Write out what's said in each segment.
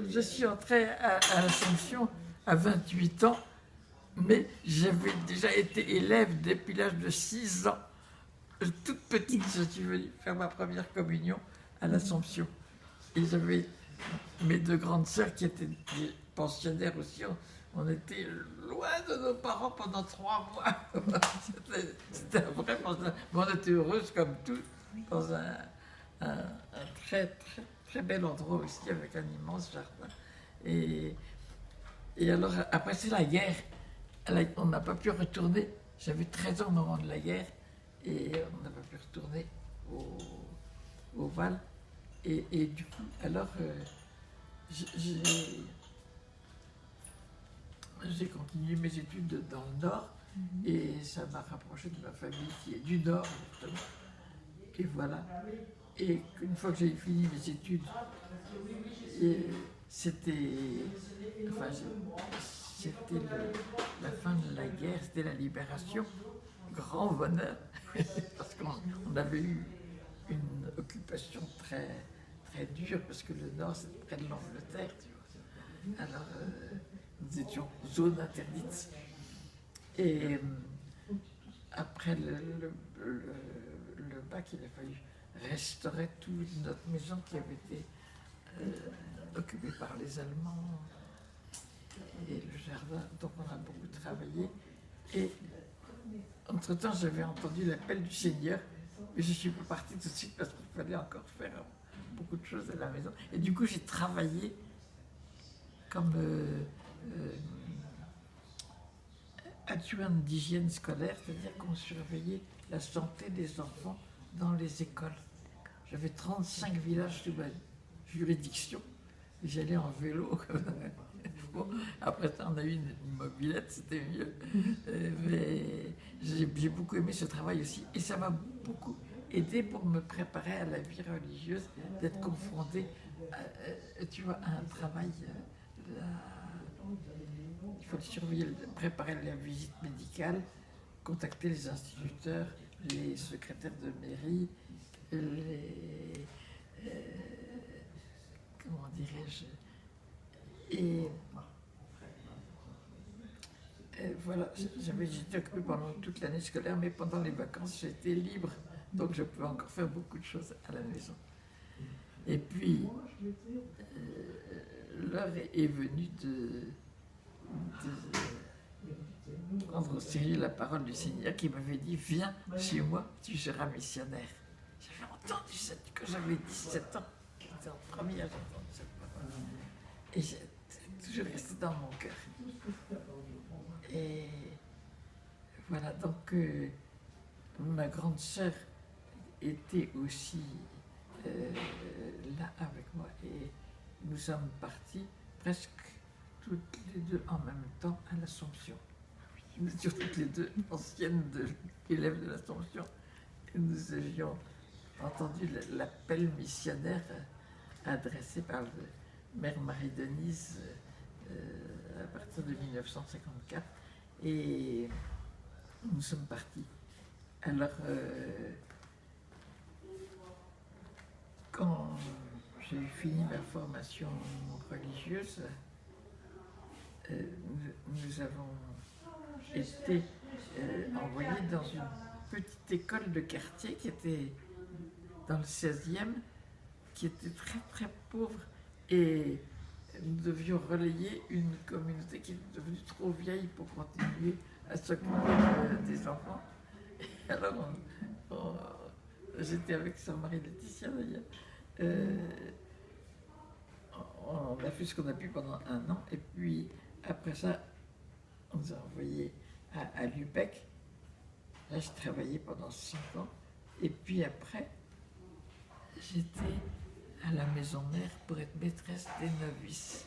je suis entrée à l'Assomption à 28 ans, mais j'avais déjà été élève depuis l'âge de 6 ans. Toute petite, je suis venue faire ma première communion à l'Assomption. Et j'avais mes deux grandes sœurs qui étaient des pensionnaires aussi. On était loin de nos parents pendant 3 mois. C'était un vrai pensionnat. Mais on était heureuses comme tout, dans un très, très, très bel endroit aussi, avec un immense jardin. Et alors, après, c'est la guerre. On n'a pas pu retourner. J'avais 13 ans au moment de la guerre. Et on n'a pas pu retourner au Val. Et du coup, alors, j'ai continué mes études dans le Nord. Et ça m'a rapproché de ma famille qui est du Nord, justement. Et voilà. Et une fois que j'ai fini mes études, c'était la fin de la guerre, c'était la libération. Grand bonheur, parce qu'on avait eu une occupation très, très dure, parce que le Nord, c'est près de l'Angleterre, tu vois. Alors, nous étions zone interdite. Et après le bac, il a fallu restaurer toute notre maison qui avait été occupée par les Allemands et le jardin. Donc on a beaucoup travaillé. Et entre-temps, j'avais entendu l'appel du Seigneur, mais je ne suis pas partie tout de suite parce qu'il fallait encore faire beaucoup de choses à la maison. Et du coup, j'ai travaillé comme adjointe d'hygiène scolaire, c'est-à-dire qu'on surveillait la santé des enfants dans les écoles. J'avais 35 villages sous ma juridiction. J'allais en vélo. Bon, après ça, on a eu une mobilette, c'était mieux. Mais j'ai beaucoup aimé ce travail aussi. Et ça m'a beaucoup aidé pour me préparer à la vie religieuse, d'être confrontée tu vois, à un travail. Il fallait surveiller, préparer la visite médicale, contacter les instituteurs, les secrétaires de mairie, les. Comment dirais-je? Et voilà, j'étais occupée pendant toute l'année scolaire, mais pendant les vacances, j'étais libre. Donc je pouvais encore faire beaucoup de choses à la maison. Et puis, l'heure est venue de prendre au sérieux la parole du Seigneur qui m'avait dit « Viens chez moi, tu seras missionnaire ». J'avais entendu ça quand j'avais 17 ans. J'étais en première, j'ai entendu cette parole. Et c'est toujours resté dans mon cœur. Et voilà, donc ma grande sœur était aussi là avec moi et nous sommes partis presque toutes les deux en même temps à l'Assomption. Nous étions toutes les deux anciennes élèves de l'Assomption et nous avions entendu l'appel missionnaire adressé par le Mère Marie-Denise à partir de 1954 et nous sommes partis. Alors, quand j'ai fini ma formation religieuse, nous avons été envoyés dans une petite école de quartier qui était dans le 16e, qui était très très pauvre et nous devions relayer une communauté qui est devenue trop vieille pour continuer à s'occuper des enfants. Et alors, j'étais avec sa Marie Laetitia d'ailleurs. On a fait ce qu'on a pu pendant 1 an, et puis après ça, on nous a envoyés à Lübeck. Là, j'ai travaillé pendant 5 ans, et puis après, j'étais à la maison mère pour être maîtresse des novices.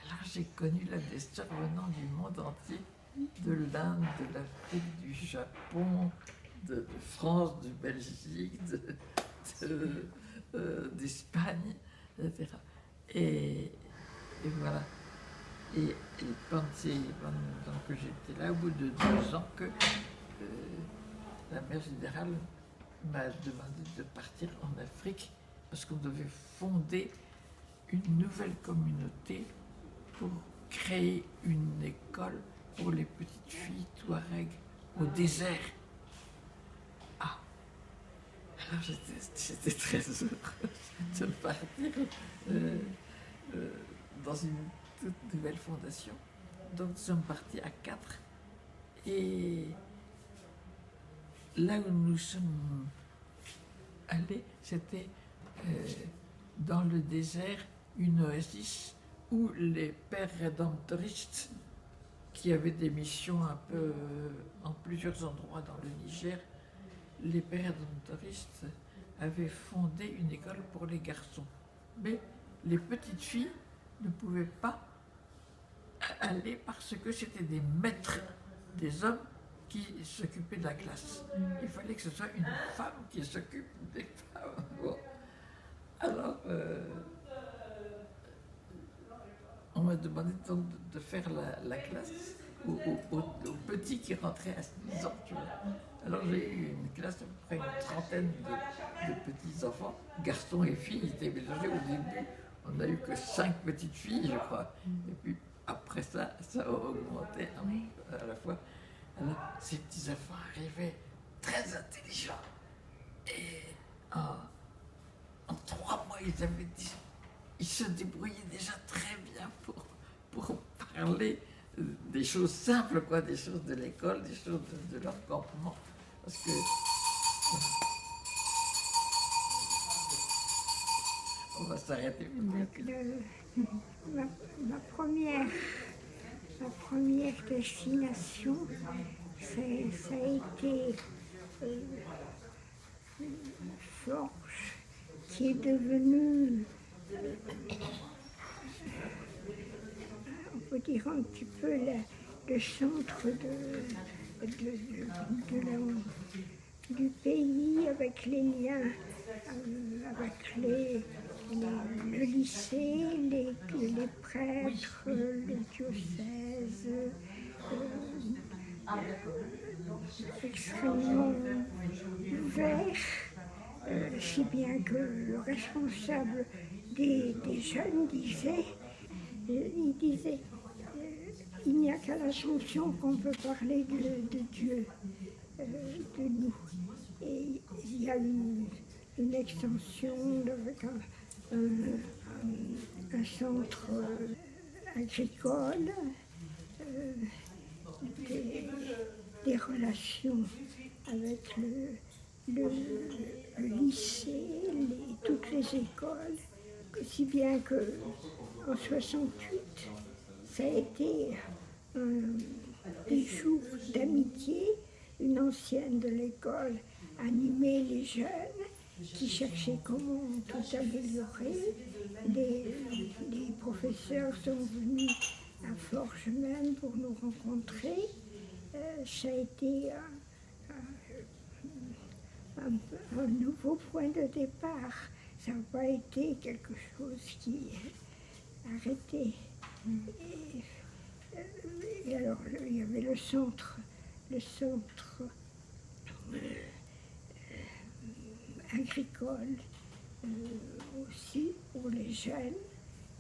Alors j'ai connu là des sœurs venant du monde entier, de l'Inde, de l'Afrique, du Japon, de France, de Belgique, d'Espagne, etc. Et voilà. Et pendant que j'étais là, au bout de 2 ans, que la mère générale m'a demandé de partir en Afrique parce qu'on devait fonder une nouvelle communauté pour créer une école pour les petites filles touareg au désert. Ah, alors j'étais très heureuse de partir dans une toute nouvelle fondation. Donc nous sommes partis à 4 et là où nous sommes allés, c'était dans le désert, une oasis où les pères rédemptoristes, qui avaient des missions un peu en plusieurs endroits dans le Niger, les pères rédemptoristes avaient fondé une école pour les garçons. Mais les petites filles ne pouvaient pas aller parce que c'était des maîtres, des hommes qui s'occupaient de la classe. Il fallait que ce soit une femme qui s'occupe des femmes. Bon. Alors, on m'a demandé donc de faire la classe aux petits qui rentraient à 6 ans. Tu vois. Alors j'ai eu une classe à peu près une trentaine de petits enfants, garçons et filles, ils étaient mélangés au début. On n'a eu que 5 petites filles, je crois. Et puis après ça, ça a augmenté à la fois. Alors, ces petits enfants arrivaient très intelligents. Et en 3 mois, ils se débrouillaient déjà très bien pour parler des choses simples, quoi, des choses de l'école, des choses de leur campement. Parce que on va s'arrêter. Ma première destination, ça a été Forges, qui est devenue, on peut dire un petit peu le centre du pays, avec les liens avec le lycée, les prêtres, le diocèse, extrêmement ouvert, si bien que le responsable des jeunes disait, il n'y a qu'à l'Assomption qu'on peut parler de Dieu, de nous. Et il y a eu une extension avec un centre agricole, des relations avec le lycée, toutes les écoles, si bien qu'en 68, ça a été des jours d'amitié. Une ancienne de l'école animait les jeunes qui cherchaient comment tout améliorer. Les professeurs sont venus à Forges même pour nous rencontrer. Ça a été un nouveau point de départ. Ça n'a pas été quelque chose qui est arrêté. Et alors, il y avait le centre agricole aussi pour les jeunes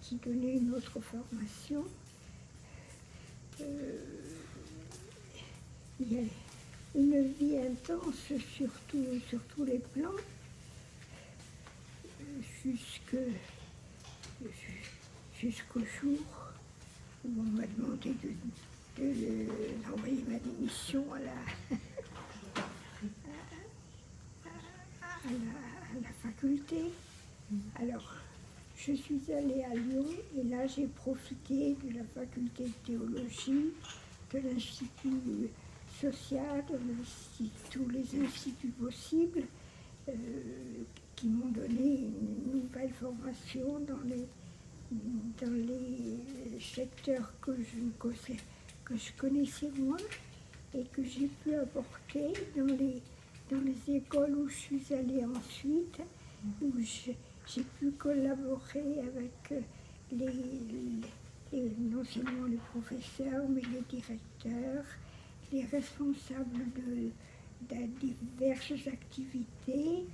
qui donnait une autre formation. Il y a une vie intense sur tous les plans jusqu'au jour où on m'a demandé d'envoyer ma démission à la faculté. Alors, je suis allée à Lyon et là j'ai profité de la faculté de théologie, de l'institut social, de tous les instituts possibles qui m'ont donné une nouvelle formation dans les secteurs que je connaissais moins et que j'ai pu apporter dans les écoles où je suis allée ensuite, où j'ai pu collaborer avec non seulement les professeurs, mais les directeurs, les responsables de diverses activités,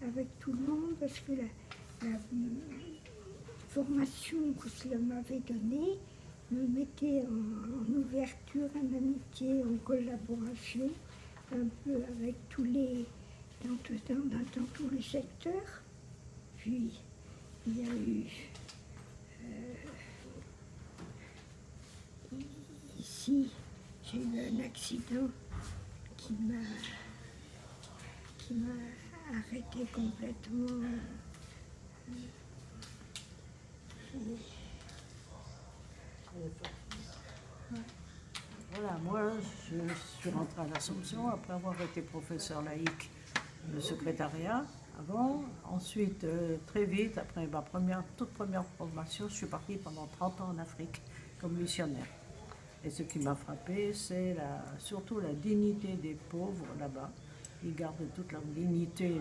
avec tout le monde, parce que formation que cela m'avait donnée me mettait en ouverture, en amitié, en collaboration, un peu avec dans tous les secteurs. Puis il y a eu ici, j'ai eu un accident qui m'a arrêté complètement. Voilà, moi je suis rentrée à l'Assomption après avoir été professeur laïque de secrétariat avant. Ensuite, très vite, après ma toute première formation, je suis partie pendant 30 ans en Afrique comme missionnaire. Et ce qui m'a frappé, c'est surtout la dignité des pauvres là-bas. Ils gardent toute leur dignité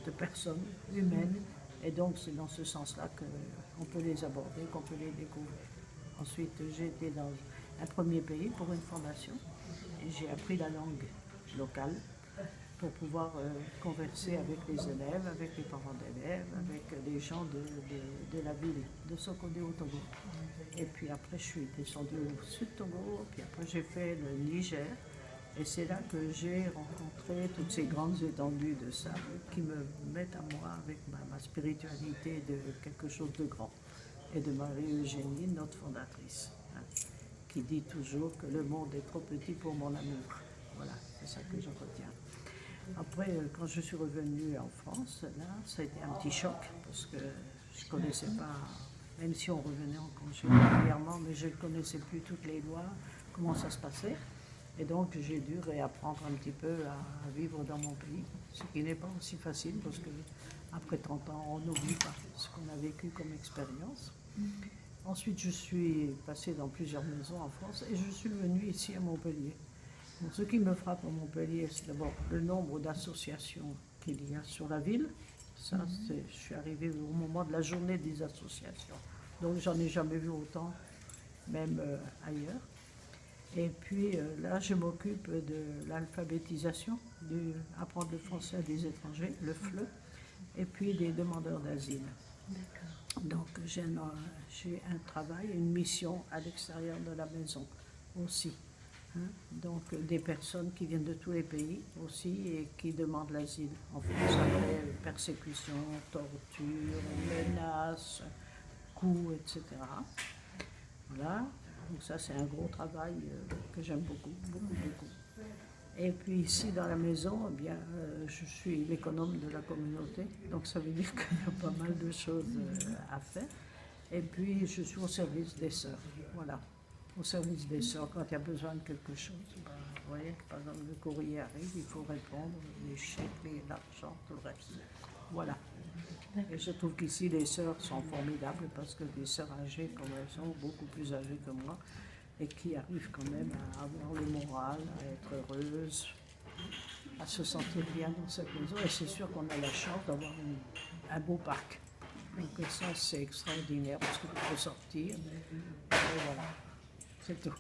de personnes humaines. Et donc c'est dans ce sens-là qu'on peut les aborder, qu'on peut les découvrir. Ensuite, j'ai été dans un premier pays pour une formation et j'ai appris la langue locale pour pouvoir converser avec les élèves, avec les parents d'élèves, avec les gens de la ville de Sokodé au Togo. Et puis après, je suis descendue au sud Togo, puis après j'ai fait le Niger. Et c'est là que j'ai rencontré toutes ces grandes étendues de sable qui me mettent à moi avec ma spiritualité de quelque chose de grand. Et de Marie-Eugénie, notre fondatrice, hein, qui dit toujours que le monde est trop petit pour mon amour. Voilà, c'est ça que je retiens. Après, quand je suis revenue en France, là, ça a été un petit choc parce que je ne connaissais pas, même si on revenait en congé régulièrement, mais je ne connaissais plus toutes les lois, comment ça se passait. Et donc j'ai dû réapprendre un petit peu à vivre dans mon pays, ce qui n'est pas aussi facile parce qu'après 30 ans, on n'oublie pas ce qu'on a vécu comme expérience. Ensuite, je suis passée dans plusieurs maisons en France et je suis venue ici à Montpellier. Donc, ce qui me frappe à Montpellier, c'est d'abord le nombre d'associations qu'il y a sur la ville. Ça, je suis arrivée au moment de la journée des associations. Donc j'en ai jamais vu autant, même ailleurs. Et puis là, je m'occupe de l'alphabétisation, apprendre le français des étrangers, le FLE, et puis des demandeurs d'asile. Donc j'ai un travail, une mission à l'extérieur de la maison aussi. Hein? Donc des personnes qui viennent de tous les pays aussi et qui demandent l'asile. En France, après persécution, torture, menaces, coups, etc. Voilà. Donc ça, c'est un gros travail que j'aime beaucoup, beaucoup, beaucoup. Et puis ici, dans la maison, eh bien, je suis l'économe de la communauté. Donc ça veut dire qu'il y a pas mal de choses à faire. Et puis, je suis au service des sœurs. Voilà. Au service des sœurs, quand il y a besoin de quelque chose. Ben, vous voyez, par exemple, le courrier arrive, il faut répondre, les chèques, l'argent, tout le reste. Voilà. Et je trouve qu'ici, les sœurs sont formidables parce que des sœurs âgées comme elles sont, beaucoup plus âgées que moi, et qui arrivent quand même à avoir le moral, à être heureuses, à se sentir bien dans cette maison. Et c'est sûr qu'on a la chance d'avoir un beau parc. Donc ça, c'est extraordinaire parce qu'on peut sortir. Et voilà, c'est tout.